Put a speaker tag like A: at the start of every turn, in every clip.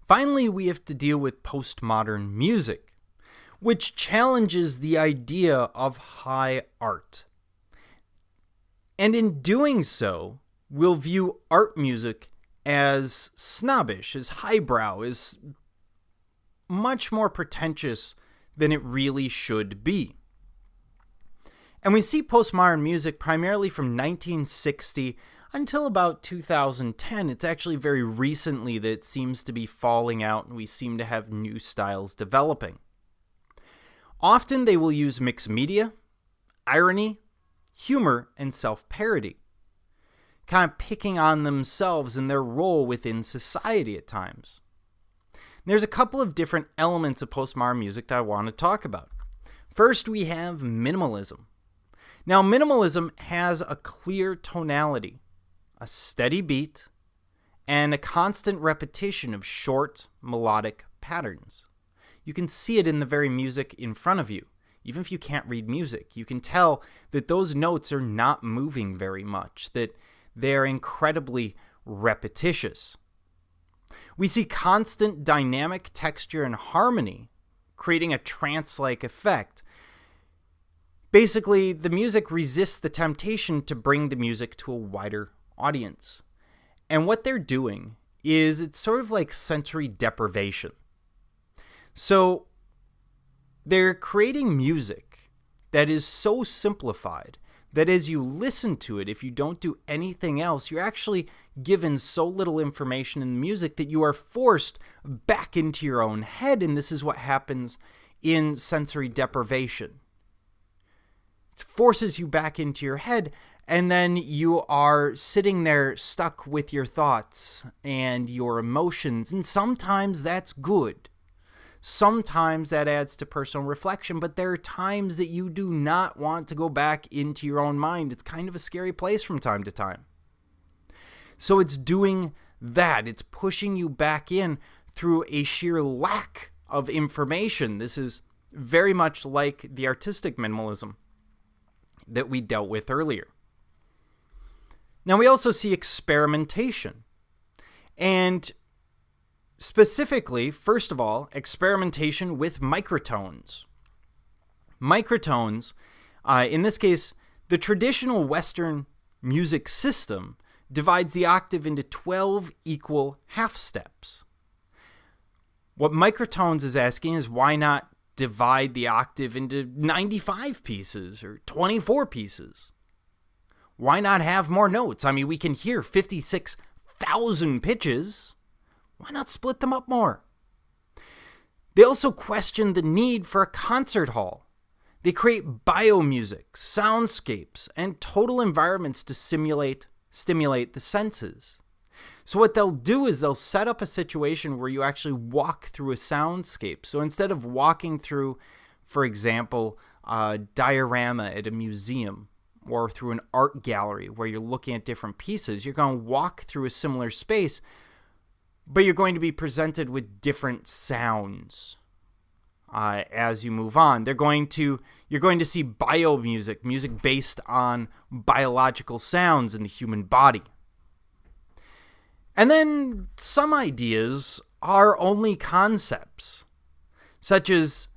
A: Finally, we have to deal with postmodern music, which challenges the idea of high art. And in doing so, we'll view art music as snobbish, as highbrow, as much more pretentious than it really should be. And we see postmodern music primarily from 1960 until about 2010. It's actually very recently that it seems to be falling out and we seem to have new styles developing. Often they will use mixed media, irony, humor, and self-parody, kind of picking on themselves and their role within society at times. There's a couple of different elements of postmodern music that I want to talk about. First, we have minimalism. Now, minimalism has a clear tonality, a steady beat, and a constant repetition of short, melodic patterns. You can see it in the very music in front of you. Even if you can't read music, you can tell that those notes are not moving very much, that they're incredibly repetitious. We see constant dynamic texture and harmony, creating a trance-like effect. Basically, the music resists the temptation to bring the music to a wider audience. And what they're doing is it's sort of like sensory deprivation. So they're creating music that is so simplified that as you listen to it, if you don't do anything else, you're actually given so little information in the music that you are forced back into your own head, and this is what happens in sensory deprivation. It forces you back into your head, and then you are sitting there stuck with your thoughts and your emotions, and sometimes that's good. Sometimes that adds to personal reflection, but there are times that you do not want to go back into your own mind. It's kind of a scary place from time to time. So it's doing that. It's pushing you back in through a sheer lack of information. This is very much like the artistic minimalism that we dealt with earlier. Now we also see experimentation. And specifically, first of all, experimentation with microtones. Microtones, in this case, the traditional Western music system divides the octave into 12 equal half steps. What microtones is asking is why not divide the octave into 95 pieces or 24 pieces? Why not have more notes? I mean, we can hear 56,000 pitches. Why not split them up more? They also question the need for a concert hall. They create biomusic, soundscapes, and total environments to stimulate the senses. So what they'll do is they'll set up a situation where you actually walk through a soundscape. So instead of walking through, for example, a diorama at a museum or through an art gallery where you're looking at different pieces, you're going to walk through a similar space, but you're going to be presented with different sounds as you move on. You're going to see biomusic, music based on biological sounds in the human body. And then some ideas are only concepts, such as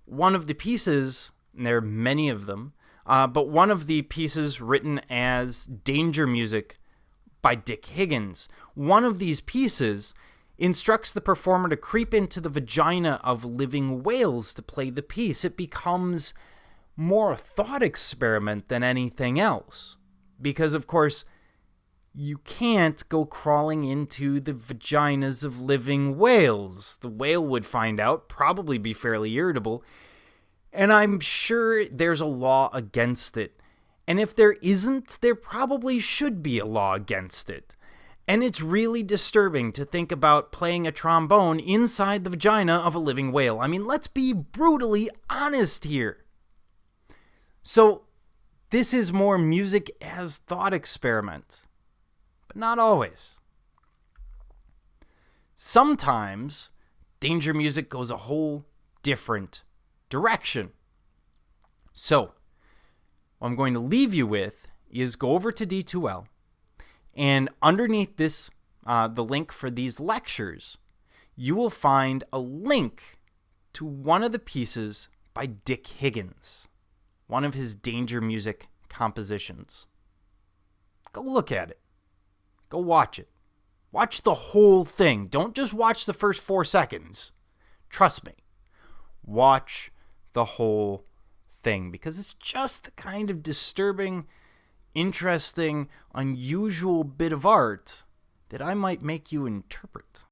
A: one of the pieces, and there are many of them, but one of the pieces written as Danger Music by Dick Higgins. One of these pieces instructs the performer to creep into the vagina of living whales to play the piece. It becomes more a thought experiment than anything else. Because, of course, you can't go crawling into the vaginas of living whales. The whale would find out, probably be fairly irritable, and I'm sure there's a law against it. And if there isn't, there probably should be a law against it. And it's really disturbing to think about playing a trombone inside the vagina of a living whale. I mean, let's be brutally honest here. So, this is more music as thought experiment, but not always. Sometimes, danger music goes a whole different direction. So, what I'm going to leave you with is go over to D2L, and underneath this, the link for these lectures, you will find a link to one of the pieces by Dick Higgins, one of his Danger Music compositions. Go look at it. Go watch it. Watch the whole thing. Don't just watch the first 4 seconds. Trust me. Watch the whole thing, because it's just the kind of disturbing, interesting, unusual bit of art that I might make you interpret.